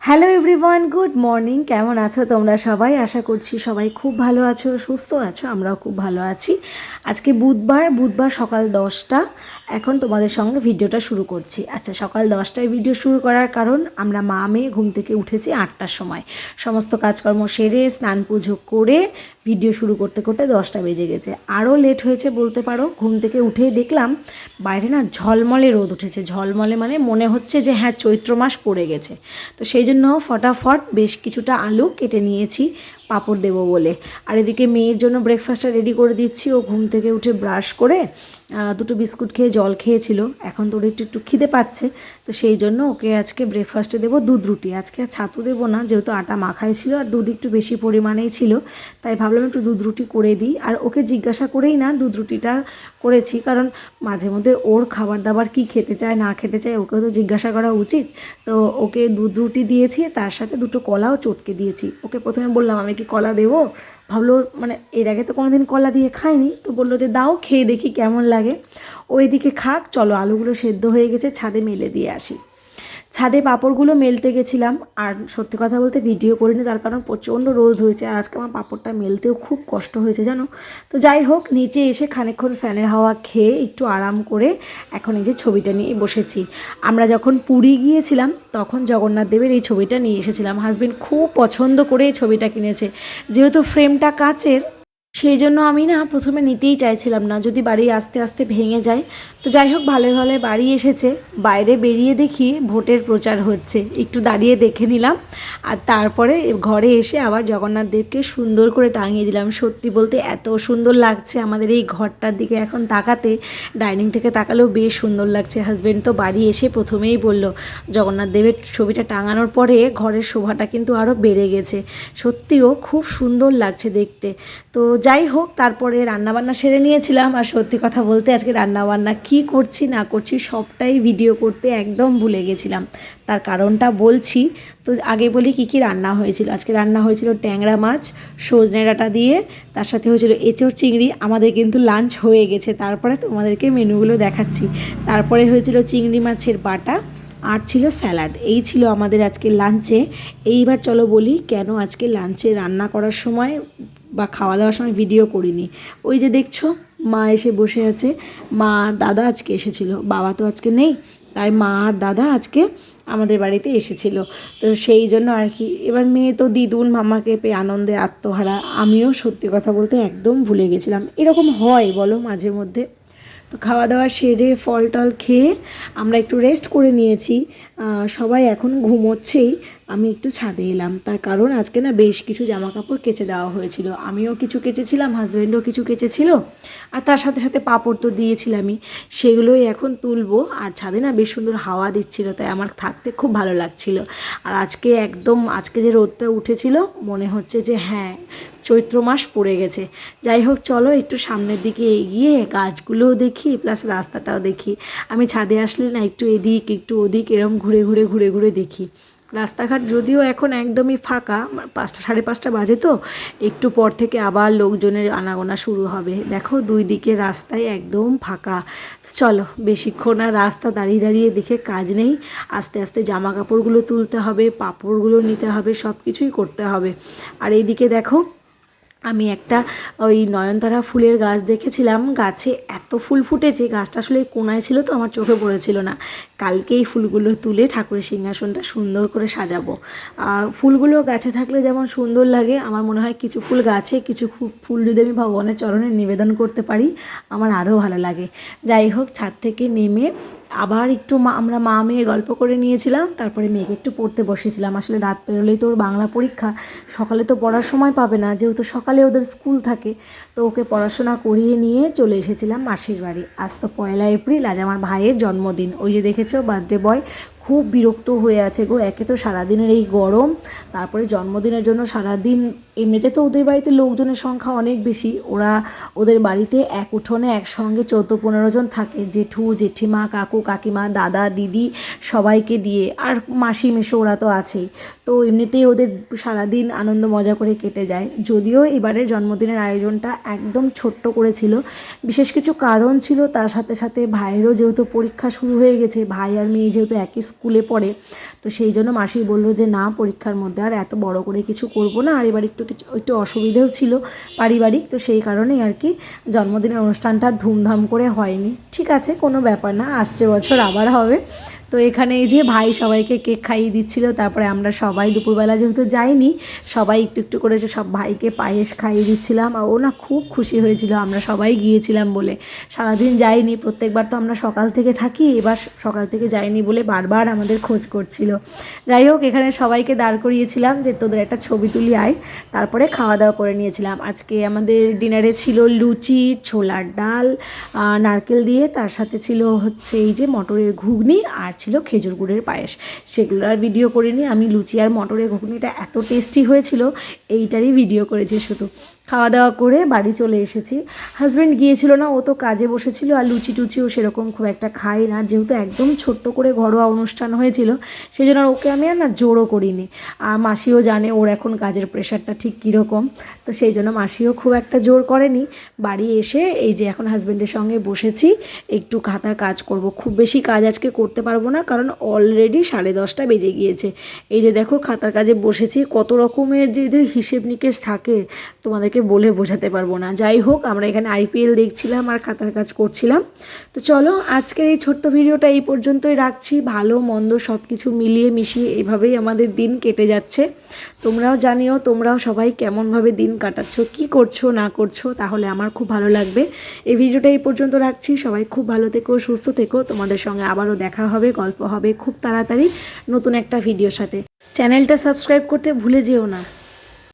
Hello everyone, good morning. কেমন আছো তোমরা সবাই? আশা করছি সবাই খুব ভালো আছো, সুস্থ আছো। আমরাও খুব ভালো আছি। আজকে বুধবার সকাল 10টা। এখন তোমাদের সঙ্গে ভিডিওটা শুরু করছি। আচ্ছা, সকাল 10টায় ভিডিও শুরু করার কারণ আমরা মা মেয়ে ঘুম থেকে উঠেছি 8টার সময়। সমস্ত কাজকর্ম সেরে স্নান পুজো করে ভিডিও শুরু করতে করতে 10টা বেজে গেছে। আরও লেট হয়েছে বলতে পারো। ঘুম থেকে উঠেই দেখলাম বাইরে না ঝলমলে রোদ উঠেছে। ঝলমলে মানে মনে হচ্ছে যে হ্যাঁ, চৈত্র মাস পড়ে গেছে। তো সেই জন্য ফটাফট বেশ কিছুটা আলু কেটে নিয়েছি পাঁপড় দেবো বলে। আর এদিকে মেয়ের জন্য ব্রেকফাস্টটা রেডি করে দিচ্ছি। ও ঘুম থেকে উঠে ব্রাশ করে দুটো বিস্কুট খেয়ে জল খেয়েছিল। এখন তো ওর একটু খিদে পাচ্ছে, তো সেই জন্য ওকে আজকে ব্রেকফাস্টে দেবো দুধ রুটি। আজকে আর ছাতু দেবো না, যেহেতু আটা মাখাই ছিল আর দুধ একটু বেশি পরিমাণেই ছিল, তাই ভাবলাম একটু দুধ রুটি করে দিই। আর ওকে জিজ্ঞাসা করেই না দুধ রুটিটা করেছি, কারণ মাঝে মধ্যে ওর খাবার দাবার কি খেতে চায় না খেতে চায় ওকেও তো জিজ্ঞাসা করা উচিত। তো ওকে দুধ রুটি দিয়েছি, তার সাথে দুটো কলাও চটকে দিয়েছি। ওকে প্রথমে বললাম আমি কি কলা দেবো, ভাবলো মানে এর আগে তো কোনো দিন কলা দিয়ে খাইনি, তো বললো যে দাও, খেয়ে দেখি কেমন লাগে। ওইদিকে খাক, চলো আলুগুলো সেদ্ধ হয়ে গেছে, ছাদে মেলে দিয়ে আসি। ছাদে পাঁপড়গুলো মেলতে গেছিলাম, আর সত্যি কথা বলতে ভিডিও করিনি, তার কারণ প্রচণ্ড রোদ হয়েছে আর আজকে আমার পাঁপড়টা মেলতেও খুব কষ্ট হয়েছে জানো। তো যাই হোক, নিচে এসে খানিকক্ষণ ফ্যানের হাওয়া খেয়ে একটু আরাম করে এখন এই যে ছবিটা নিয়ে বসেছি। আমরা যখন পুরী গিয়েছিলাম তখন জগন্নাথ দেবের এই ছবিটা নিয়ে এসেছিলাম। হাজবেন্ড খুব পছন্দ করে এই ছবিটা কিনেছে, যেহেতু ফ্রেমটা কাচের, সেই জন্য আমি না প্রথমে নিতেই চাইছিলাম না, যদি বাড়ি আস্তে আস্তে ভেঙে যায়। তো যাই হোক, ভালো ভালো বাড়ি এসেছে। বাইরে বেরিয়ে দেখি ভোটের প্রচার হচ্ছে, একটু দাঁড়িয়ে দেখে নিলাম। আর তারপরে ঘরে এসে আবার জগন্নাথ দেবকে সুন্দর করে টাঙিয়ে দিলাম। সত্যি বলতে এত সুন্দর লাগছে আমাদের এই ঘরটার দিকে এখন তাকাতে, ডাইনিং থেকে তাকালেও বেশ সুন্দর লাগছে। হাজব্যান্ড তো বাড়ি এসে প্রথমেই বলল, জগন্নাথ দেবের ছবিটা টাঙানোর পরে ঘরের শোভাটা কিন্তু আরও বেড়ে গেছে। সত্যিও খুব সুন্দর লাগছে দেখতে। তো যাই হোক, তারপরে রান্নাবান্না সেরে নিয়েছিলাম। আর সত্যি কথা বলতে আজকে রান্নাবান্না কি করছি না করছি সবটাই ভিডিও করতে একদম ভুলে গেছিলাম। তার কারণটা বলছি। তো আগে বলি কী কী রান্না হয়েছিল। আজকে রান্না হয়েছিল ট্যাংরা মাছ সজনে ডাঁটা দিয়ে, তার সাথে হয়েছিল এঁচোড় চিংড়ি। আমাদের কিন্তু লাঞ্চ হয়ে গেছে, তারপরে তোমাদেরকে মেনুগুলো দেখাচ্ছি। তারপরে হয়েছিল চিংড়ি মাছের বাটা, আর ছিল স্যালাড। এই ছিল আমাদের আজকে লাঞ্চে। এইবার চলো বলি কেন আজকে লাঞ্চে রান্না করার সময় বা খাওয়া দাওয়ার সময় ভিডিও করিনি। ওই যে দেখছো মা এসে বসে আছে। মা আর দাদা আজকে এসেছিলো, বাবা তো আজকে নেই, তাই মা আর দাদা আজকে আমাদের বাড়িতে এসেছিল। তো সেই জন্য আর কি, এবার মেয়ে তো দিদুন মামাকে পেয়ে আনন্দে আত্মহারা। আমিও সত্যি কথা বলতে একদম ভুলে গেছিলাম। এরকম হয় বলো মাঝে মধ্যে। তো খাওয়া দাওয়া সেরে ফল টল খেয়ে আমরা একটু রেস্ট করে নিয়েছি। সবাই এখন ঘুমোচ্ছেই। আমি একটু ছাদে এলাম, তার কারণ আজকে না বেশ কিছু জামা কাপড় কেচে দেওয়া হয়েছিল। আমিও কিছু কেচেছিলাম, হাজব্যান্ডও কিছু কেচেছিল, আর তার সাথে সাথে পাপড় তো দিয়েছিলামই, সেগুলোই এখন তুলবো। আর ছাদে না বেশ সুন্দর হাওয়া দিচ্ছিল, তাই আমার থাকতে খুব ভালো লাগছিল। আর আজকে যে রোদটা উঠেছিল মনে হচ্ছে যে হ্যাঁ, চৈত্র মাস পড়ে গেছে। যাই হোক, চলো একটু সামনের দিকে এগিয়ে গাছগুলোও দেখি, প্লাস রাস্তাটাও দেখি। আমি ছাদে আসলে না একটু এদিক একটু ওদিক এরম ঘুরে ঘুরে দেখি। রাস্তাঘাট যদিও এখন একদমই ফাঁকা, 5টা 5:30 বাজে, তো একটু পর থেকে আবার লোকজনের আনাগোনা শুরু হবে। দেখো দুই দিকে রাস্তায় একদম ফাঁকা। চলো, বেশিক্ষণ আর রাস্তা দাঁড়িয়ে দাঁড়িয়ে দেখে কাজ নেই। আস্তে আস্তে জামা কাপড়গুলো তুলতে হবে, পাপড়গুলো নিতে হবে, সব কিছুই করতে হবে। আর এইদিকে দেখো, আমি একটা ওই নয়নতারা ফুলের গাছ দেখেছিলাম, গাছে এত ফুল ফুটেছে। গাছটা আসলে কোনায় ছিল তো আমার চোখে পড়েছিল না। কালকে এই ফুলগুলো তুলে ঠাকুরের সিংহাসনটা সুন্দর করে সাজাবো। আর ফুলগুলো গাছে থাকলে যেমন সুন্দর লাগে, আমার মনে হয় কিছু ফুল গাছে, কিছু ফুল যদি আমি ভগবানের চরণে নিবেদন করতে পারি আমার আরও ভালো লাগে। যাই হোক, ছাদ থেকে নেমে আবার একটু আমরা মা মেয়ে গল্প করে নিয়েছিলাম, তারপরে মেয়েকে একটু পড়তে বসেছিলাম। আসলে রাত পেরোলেই তো ওর বাংলা পরীক্ষা, সকালে তো পড়ার সময় পাবে না, যেহেতু সকালে ওদের স্কুল থাকে। তো ওকে পড়াশোনা করিয়ে নিয়ে চলে এসেছিলাম মাসির বাড়ি। আজ তো 1 এপ্রিল, আজ আমার ভাইয়ের জন্মদিন। ওই যে দেখেছো বার্থডে বয় খুব বিরক্ত হয়ে আছে গো। একে তো সারাদিনের এই গরম, তারপরে জন্মদিনের জন্য সারাদিন, এমনিতে তো ওদের বাড়িতে লোকজনের সংখ্যা অনেক বেশি। ওদের বাড়িতে এক উঠোনে একসঙ্গে 14-15 জন থাকে, জেঠু জেঠিমা কাকু কাকিমা দাদা দিদি সবাইকে দিয়ে, আর মাসি মেশো ওরা তো আছেই। তো এমনিতেই ওদের সারাদিন আনন্দ মজা করে কেটে যায়। যদিও এবারের জন্মদিনের আয়োজনটা একদম ছোট্ট করেছিল, বিশেষ কিছু কারণ ছিল। তার সাথে সাথে ভাইয়েরও যেহেতু পরীক্ষা শুরু হয়ে গেছে, ভাই আর মেয়ে যেহেতু একই স্কুলে পড়ে, তো সেই জন্য মাসি বললো যে না, পরীক্ষার মধ্যে আর এত বড় করে কিছু করব না। আর এবার একটু অসুবিধেও ছিল পারিবারিক, তো সেই কারণেই আর কি জন্মদিনের অনুষ্ঠানটা ধুমধাম করে হয়নি। ঠিক আছে, কোনো ব্যাপার না, আসছে বছর আবার হবে। তো এখানে এই যে ভাই সবাইকে কেক খাইয়ে দিচ্ছিল, তারপরে আমরা সবাই দুপুরবেলা যেহেতু যাইনি, সবাই একটু একটু করে সব ভাইকে পায়েস খাইয়ে দিচ্ছিলাম। আর ও না খুব খুশি হয়েছিল আমরা সবাই গিয়েছিলাম বলে। সারাদিন যাইনি, প্রত্যেকবার তো আমরা সকাল থেকে থাকি, এবার সকাল থেকে যাইনি বলে বারবার আমাদের খোঁজ করছিল। যাই হোক, এখানে সবাইকে দাঁড় করিয়েছিলাম যে তোদের একটা ছবি তুলি আয়, তারপরে খাওয়া দাওয়া করে নিয়েছিলাম। আজকে আমাদের ডিনারে ছিল লুচি, ছোলার ডাল নারকেল দিয়ে, তার সাথে ছিল হচ্ছে এই যে মটরের ঘুগনি, আর ছিল খেজুর গুড়ের পায়েস। সেগুলো আর ভিডিও করিনি আমি। লুচি আর মটরের ঘুগনিটা এত টেস্টি হয়েছিল, এইটারই ভিডিও করেছি শুধু। খাওয়া দাওয়া করে বাড়ি চলে এসেছি। হাজব্যান্ড গিয়েছিল না, ও তো কাজে বসেছিল। আর লুচি টুচিও সেরকম খুব একটা খাই না, যেহেতু একদম ছোট্ট করে ঘরোয়া অনুষ্ঠান হয়েছিল, সেই জন্য ওকে আমি আর না জোরও করিনি। আর মাসিও জানে ওর এখন কাজের প্রেশারটা ঠিক কীরকম, তো সেই জন্য মাসিও খুব একটা জোর করেনি। বাড়ি এসে এই যে এখন হাজব্যান্ডের সঙ্গে বসেছি, একটু খাতার কাজ করব। খুব বেশি কাজ আজকে করতে পারবো না, কারণ অলরেডি 10:30 বেজে গিয়েছে। এই যে দেখো খাতার কাজে বসেছি, কত রকমের যে এদের হিসেব নিকেশ থাকে তোমাদেরকে বলে বোঝাতে পারবো না। যাই হোক, আমরা এখানে IPL দেখছিলাম আর খাতার কাজ করছিলাম। তো চলো, আজকের এই ছোট্ট ভিডিওটা এই পর্যন্তই রাখছি। ভালো মন্দ সব কিছু মিলিয়ে মিশিয়ে এভাবেই আমাদের দিন কেটে যাচ্ছে। তোমরাও জানিও তোমরাও সবাই কেমনভাবে দিন কাটাচ্ছ, কি করছো না করছো, তাহলে আমার খুব ভালো লাগবে। এই ভিডিওটা এই পর্যন্ত রাখছি। সবাই খুব ভালো থেকো, সুস্থ থেকো। তোমাদের সঙ্গে আবারও দেখা হবে, গল্প হবে খুব তাড়াতাড়ি নতুন একটা ভিডিওর সাথে। চ্যানেলটা সাবস্ক্রাইব করতে ভুলে যেও না।